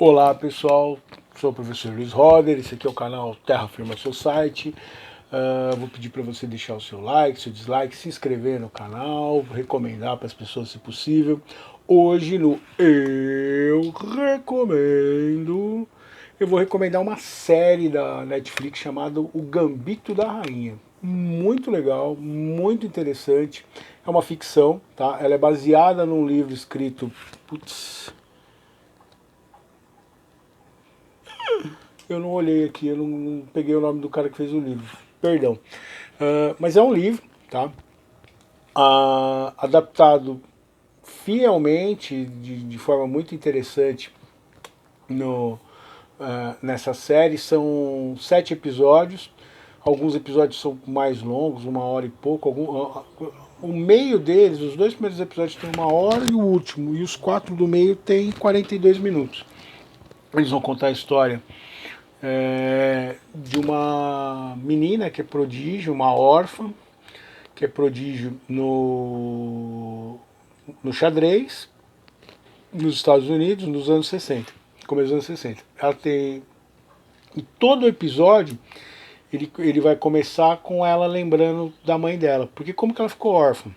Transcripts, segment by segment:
Olá pessoal, sou o professor Luiz Roder, esse aqui é o canal Terraforma Seu Site. Vou pedir para você deixar o seu like, seu dislike, se inscrever no canal, recomendar para as pessoas se possível. Hoje no Eu Recomendo, eu vou recomendar uma série da Netflix chamada O Gambito da Rainha. Muito legal, muito interessante. É uma ficção, tá? Ela é baseada num livro escrito... Eu não olhei aqui, eu não peguei o nome do cara que fez o livro. Perdão. Mas é um livro, tá? Adaptado fielmente, de forma muito interessante nessa série. São 7 episódios. Alguns episódios são mais longos, 1 hora e pouco. O meio deles, os 2 primeiros episódios tem 1 hora e o último. E os 4 do meio tem 42 minutos. Eles vão contar a história de uma menina que é prodígio, uma órfã, que é prodígio no xadrez, nos Estados Unidos, nos anos 60, começo dos anos 60. Ela tem... E todo episódio ele vai começar com ela lembrando da mãe dela. Porque como que ela ficou órfã?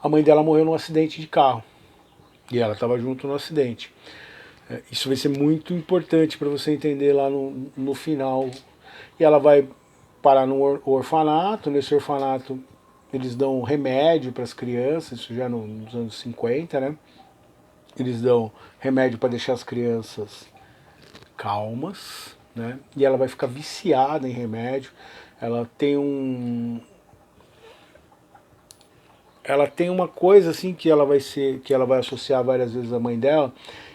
A mãe dela morreu num acidente de carro. E ela estava junto no acidente. Isso vai ser muito importante para você entender lá no final. E ela vai parar no orfanato. Nesse orfanato eles dão remédio para as crianças, isso já nos anos 50, né? Eles dão remédio para deixar as crianças calmas, né? E ela vai ficar viciada em remédio. Ela tem uma coisa assim que ela vai associar várias vezes à mãe dela,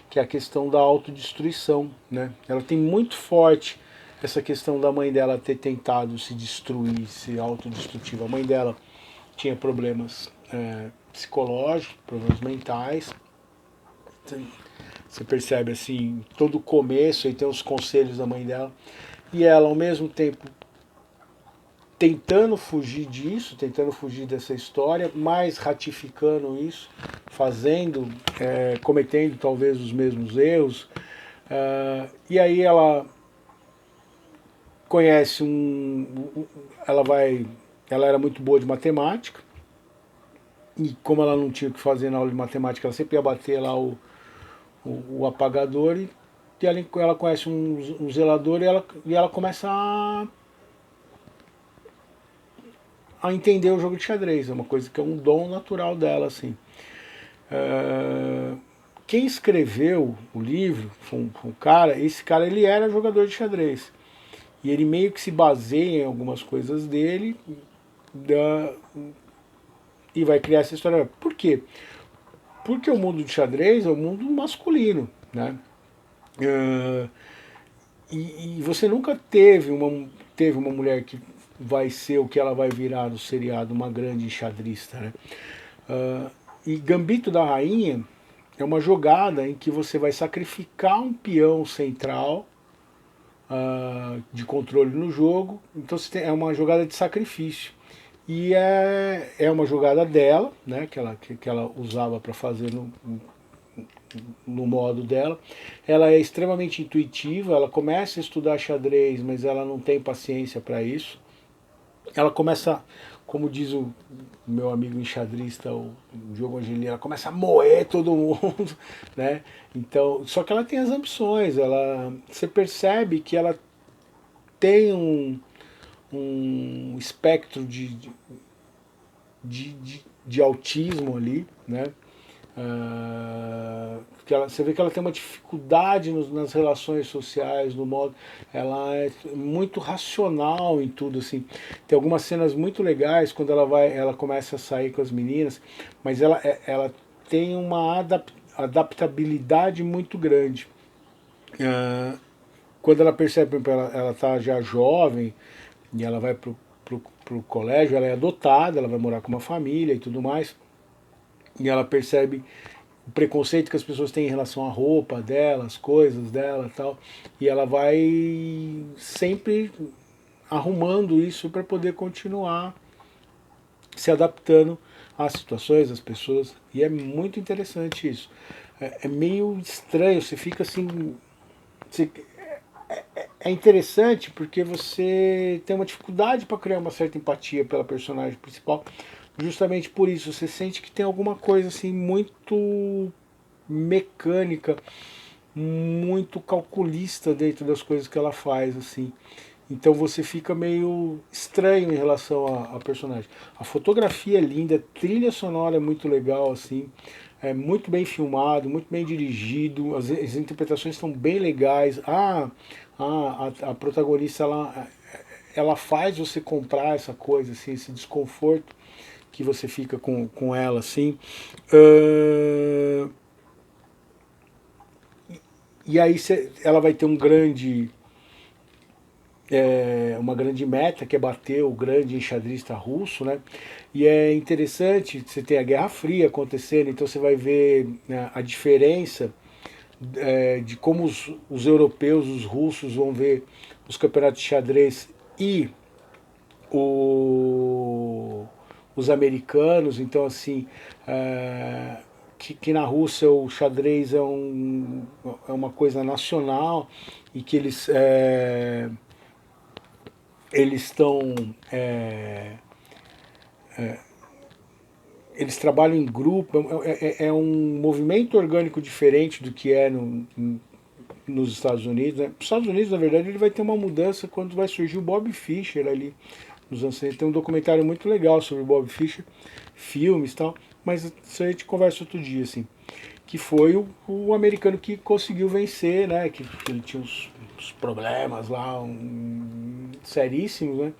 que é a questão da autodestruição, né? Ela tem muito forte essa questão da mãe dela ter tentado se destruir, se autodestrutiva. A mãe dela tinha problemas psicológicos, problemas mentais. Você percebe assim, todo o começo, aí tem os conselhos da mãe dela. E ela, ao mesmo tempo, tentando fugir disso, tentando fugir dessa história, mas ratificando isso, cometendo talvez os mesmos erros. E aí ela conhece ela era muito boa de matemática, e como ela não tinha o que fazer na aula de matemática, ela sempre ia bater lá o apagador, e ela conhece um zelador, e ela começa a entender o jogo de xadrez. É uma coisa que é um dom natural dela, assim. Quem escreveu o livro foi um cara, esse cara ele era jogador de xadrez. E ele meio que se baseia em algumas coisas dele e vai criar essa história. Por quê? Porque o mundo de xadrez é um mundo masculino, né? E você nunca teve uma mulher que vai ser o que ela vai virar no seriado, uma grande enxadrista, né? E Gambito da Rainha é uma jogada em que você vai sacrificar um peão central de controle no jogo. Então é uma jogada de sacrifício. E é uma jogada dela, né, que ela usava para fazer no modo dela. Ela é extremamente intuitiva, ela começa a estudar xadrez, mas ela não tem paciência para isso. Ela começa, como diz o meu amigo enxadrista, o Diogo Angelini, ela começa a moer todo mundo, né? Então, só que ela tem as ambições, você percebe que ela tem um espectro de autismo ali, né? Você vê que ela tem uma dificuldade nas relações sociais, no modo, ela é muito racional em tudo, assim. Tem algumas cenas muito legais quando ela começa a sair com as meninas, mas ela tem uma adaptabilidade muito grande. Quando ela percebe que ela tá já jovem e ela vai pro colégio, ela é adotada, ela vai morar com uma família e tudo mais. E ela percebe o preconceito que as pessoas têm em relação à roupa dela, as coisas dela e tal. E ela vai sempre arrumando isso para poder continuar se adaptando as situações, as pessoas, e é muito interessante isso. É meio estranho, você fica assim... é interessante porque você tem uma dificuldade para criar uma certa empatia pela personagem principal, justamente por isso, você sente que tem alguma coisa assim muito mecânica, muito calculista dentro das coisas que ela faz, assim. Então você fica meio estranho em relação à personagem. A fotografia é linda, a trilha sonora é muito legal, assim, é muito bem filmado, muito bem dirigido, as interpretações estão bem legais. A protagonista, ela faz você comprar essa coisa, assim, esse desconforto que você fica com ela, assim. E aí ela vai ter uma grande meta, que é bater o grande enxadrista russo, né? E é interessante, você tem a Guerra Fria acontecendo, então você vai ver, né, a diferença de como os europeus, os russos vão ver os campeonatos de xadrez e o, os americanos. Então, assim, que na Rússia o xadrez é uma coisa nacional e que eles estão eles trabalham em grupo, é um movimento orgânico diferente do que é nos Estados Unidos. Né? Nos Estados Unidos, na verdade, ele vai ter uma mudança quando vai surgir o Bob Fischer ali nos anos 70. Tem um documentário muito legal sobre o Bob Fischer, filmes e tal, mas isso aí a gente conversa outro dia, assim. Que foi o americano que conseguiu vencer, né? Que ele tinha uns problemas lá, seríssimos, né?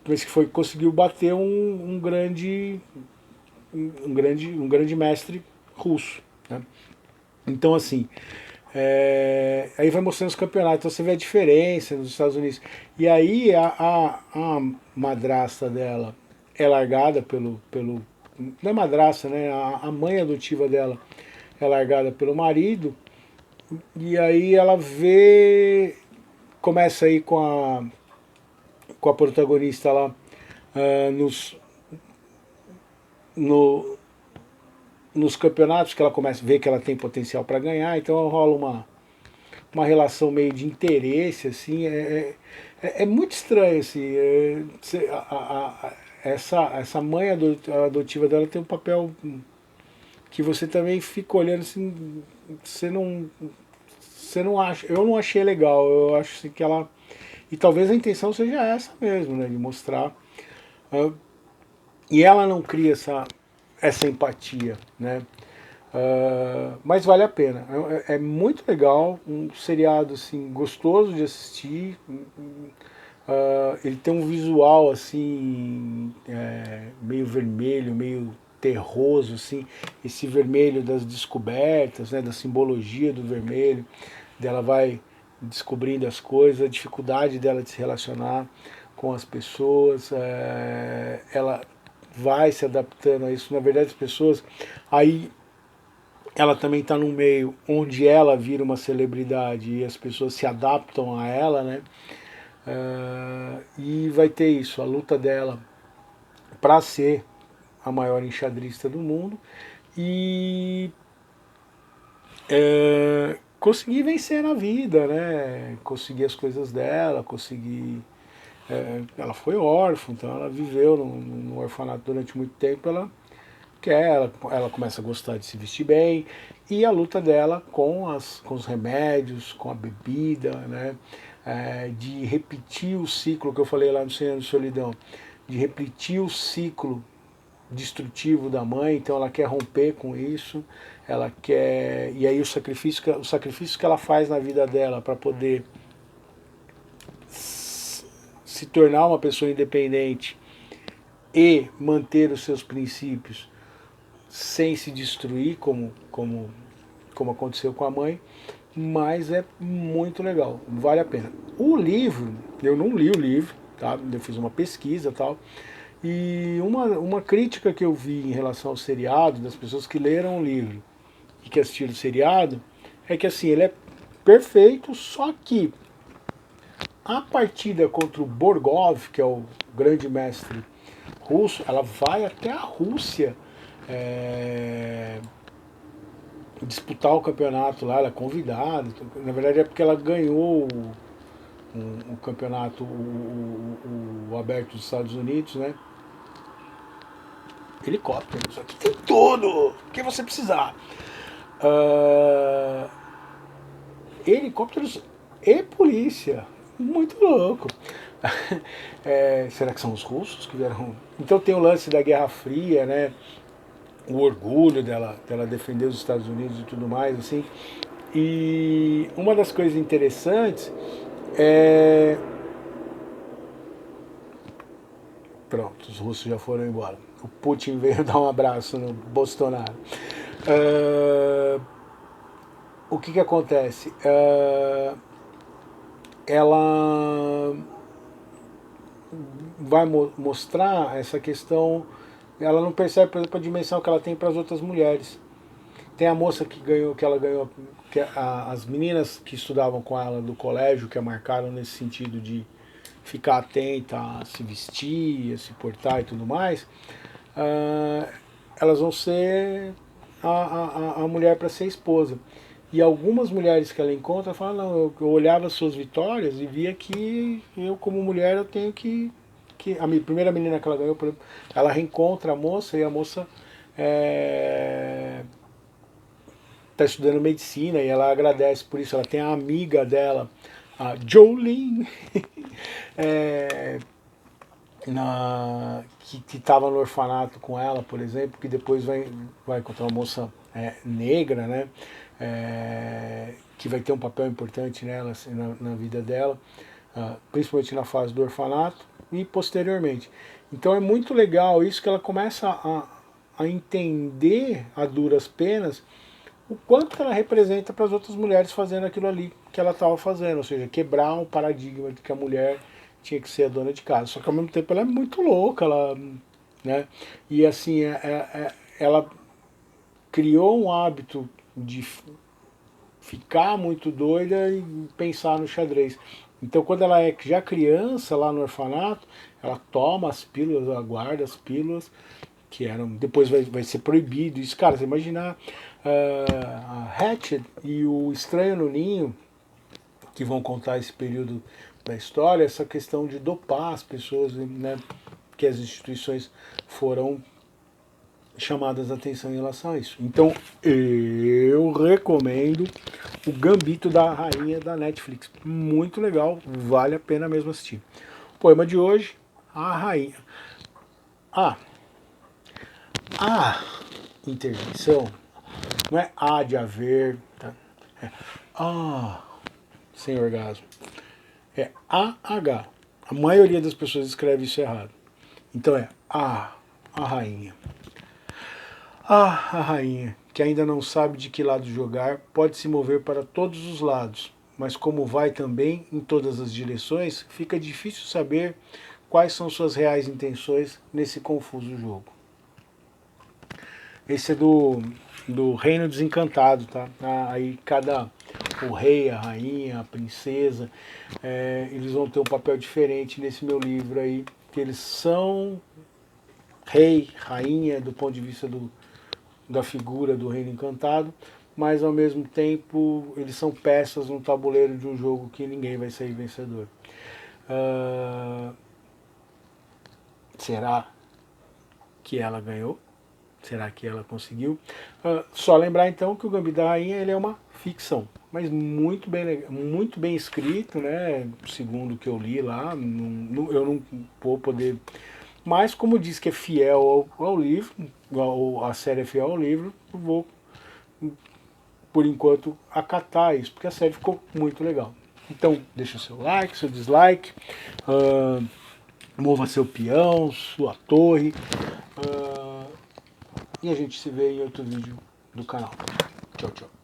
Mas que conseguiu bater um grande mestre russo. Né? Então, assim, aí vai mostrando os campeonatos, então você vê a diferença nos Estados Unidos. E aí a madrasta dela é largada pelo. Não é madrasta, né? A mãe adotiva dela é largada pelo marido, e aí ela vê. Começa aí com a protagonista lá no, nos campeonatos, que ela começa a ver que ela tem potencial para ganhar, então rola uma relação meio de interesse, assim, é muito estranho, assim, essa mãe adotiva dela tem um papel que você também fica olhando assim, você não acha, eu não achei legal, eu acho assim, que ela, e talvez a intenção seja essa mesmo, né, de mostrar, e ela não cria essa empatia, né, mas vale a pena. É muito legal, um seriado assim gostoso de assistir. Ele tem um visual assim meio vermelho, meio terroso, assim, esse vermelho das descobertas, né, da simbologia do vermelho. Dela vai descobrindo as coisas, a dificuldade dela de se relacionar com as pessoas. Ela vai se adaptando a isso. Na verdade, as pessoas aí ela também está num meio onde ela vira uma celebridade e as pessoas se adaptam a ela, né? E vai ter isso, a luta dela para ser a maior enxadrista do mundo e conseguir vencer na vida, né? Conseguir as coisas dela, conseguir. Ela foi órfã, então ela viveu no orfanato durante muito tempo. Ela começa a gostar de se vestir bem, e a luta dela com os remédios, com a bebida, né? De repetir o ciclo que eu falei lá no Cem Anos de Solidão, de repetir o ciclo destrutivo da mãe, então ela quer romper com isso, ela quer. E aí o sacrifício que ela faz na vida dela para poder se tornar uma pessoa independente e manter os seus princípios sem se destruir, como aconteceu com a mãe, mas é muito legal, vale a pena. O livro, eu não li o livro, tá? Eu fiz uma pesquisa e tal, e uma crítica que eu vi em relação ao seriado, das pessoas que leram o livro e que assistiram o seriado, é que assim, ele é perfeito, só que a partida contra o Borgov, que é o grande mestre russo, ela vai até a Rússia disputar o campeonato lá, ela é convidada. Na verdade é porque ela ganhou o campeonato, o aberto dos Estados Unidos, né? Helicópteros, aqui tem tudo que você precisar. Helicópteros e polícia, muito louco. Será que são os russos que vieram? Então tem o lance da Guerra Fria, né? O orgulho dela defender os Estados Unidos e tudo mais, assim. E uma das coisas interessantes é... Pronto, os russos já foram embora. O Putin veio dar um abraço no Bolsonaro. O que acontece? Ela vai mostrar essa questão. Ela não percebe, por exemplo, a dimensão que ela tem para as outras mulheres. Tem a moça que ela ganhou, as meninas que estudavam com ela do colégio, que a marcaram nesse sentido de ficar atenta a se vestir, a se portar e tudo mais, elas vão ser a mulher para ser esposa. E algumas mulheres que ela encontra falam, não, eu olhava suas vitórias e via que eu como mulher eu tenho que a primeira menina que ela ganhou, por exemplo, ela reencontra a moça e a moça está estudando medicina e ela agradece por isso. Ela tem a amiga dela, a Jolene, que estava no orfanato com ela, por exemplo, que depois vai encontrar uma moça negra, né? Que vai ter um papel importante nela, assim, na vida dela, principalmente na fase do orfanato e posteriormente. Então é muito legal isso, que ela começa a entender a duras penas o quanto que ela representa para as outras mulheres fazendo aquilo ali que ela estava fazendo, ou seja, quebrar um paradigma de que a mulher tinha que ser a dona de casa. Só que ao mesmo tempo ela é muito louca, né? E assim, ela criou um hábito de ficar muito doida e pensar no xadrez. Então quando ela é já criança lá no orfanato, ela toma as pílulas, ela guarda as pílulas, que eram, depois vai ser proibido isso. Cara, você imaginar a Hatchet e o Estranho no Ninho, que vão contar esse período da história, essa questão de dopar as pessoas, né, que as instituições foram chamadas a atenção em relação a isso. Então eu recomendo o Gambito da Rainha da Netflix. Muito legal, vale a pena mesmo assistir. Poema de hoje, a rainha. A intervenção não é A de haver, tá? É sem orgasmo. É AH. A maioria das pessoas escreve isso errado. Então é a rainha. A rainha, que ainda não sabe de que lado jogar, pode se mover para todos os lados, mas como vai também em todas as direções, fica difícil saber quais são suas reais intenções nesse confuso jogo. Esse é do Reino Desencantado, tá? Aí o rei, a rainha, a princesa, eles vão ter um papel diferente nesse meu livro aí, que eles são rei, rainha, do ponto de vista da figura do Reino Encantado, mas ao mesmo tempo eles são peças no tabuleiro de um jogo que ninguém vai sair vencedor. Será que ela ganhou? Será que ela conseguiu? Só lembrar então que o Gambito da Rainha ele é uma ficção, mas muito bem escrito, né? Segundo o que eu li lá, eu não vou poder. Mas como diz que é fiel ao livro, a série é fiel ao livro, eu vou, por enquanto, acatar isso, porque a série ficou muito legal. Então, deixa o seu like, seu dislike, mova seu peão, sua torre. E a gente se vê em outro vídeo do canal. Tchau, tchau.